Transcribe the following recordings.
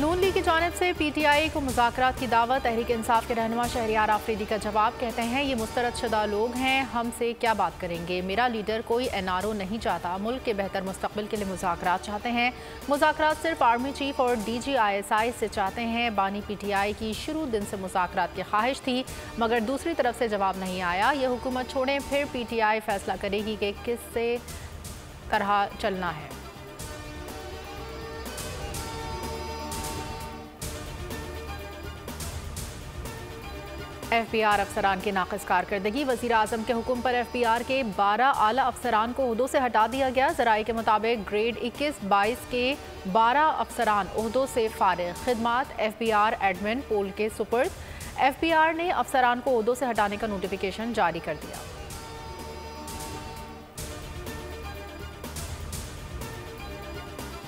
नून league की जानिब से PTI को मुज़ाकरात की दावत। तहरीक इंसाफ के रहनुमा शहरियार आफरीदी का जवाब। कहते हैं ये मुस्तरद शुदा लोग हैं, हमसे क्या बात करेंगे। मेरा लीडर कोई NRO नहीं चाहता, मुल्क के बेहतर मुस्तकबिल के लिए मुज़ाकरात चाहते हैं। मुज़ाकरात सिर्फ आर्मी चीफ और DG ISI से चाहते हैं। बानी PTI की शुरू दिन से मुज़ाकरात की ख्वाहिश थी, मगर दूसरी तरफ से जवाब नहीं आया। ये हुकूमत छोड़ें, फिर PTI फैसला करेगी कि किस तरह चलना है। FBR अफसरान की नाक़िस कारकर्दगी। वज़ीर आज़म के हुक्म पर FBR के 12 आला अफसरान को ओहदों से हटा दिया गया। ज़राए के मुताबिक ग्रेड 21-22 के 12 अफसरान ओहदों से फारिग। खिदमात FBR एडमिन पोल के सुपुर्द। FBR ने अफसरान को ओहदों से हटाने का नोटिफिकेशन जारी कर दिया।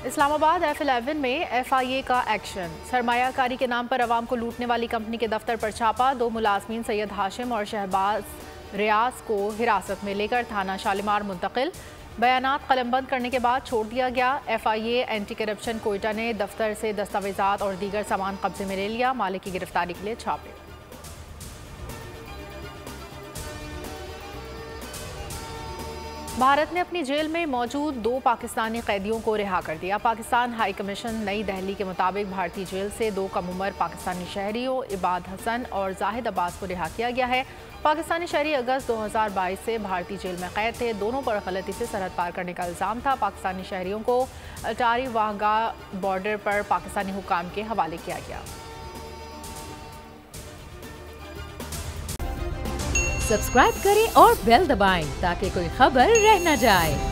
इस्लामाबाद F11 में FIA का एक्शन। सरमायाकारी के नाम पर अवाम को लूटने वाली कंपनी के दफ्तर पर छापा। 2 मुलाजमीन सैयद हाशिम और शहबाज रियाज को हिरासत में लेकर थाना शालीमार मुंतकिल। बयानात कलमबंद करने के बाद छोड़ दिया गया। FIA एंटी करप्शन कोयटा ने दफ्तर से दस्तावेजात और दीगर सामान कब्जे में ले लिया। मालिक की गिरफ्तारी के लिए छापे। भारत ने अपनी जेल में मौजूद 2 पाकिस्तानी कैदियों को रिहा कर दिया। पाकिस्तान हाई कमीशन नई दिल्ली के मुताबिक भारतीय जेल से 2 कम उम्र पाकिस्तानी शहरियों इबाद हसन और जाहिद अब्बास को रिहा किया गया है। पाकिस्तानी शहरी अगस्त 2022 से भारतीय जेल में कैद थे। दोनों पर गलती से सरहद पार करने का इल्ज़ाम था। पाकिस्तानी शहरियों को अटारी वाहगा बॉर्डर पर पाकिस्तानी हुकाम के हवाले किया गया। सब्सक्राइब करें और बेल दबाएं ताकि कोई खबर रह न जाए।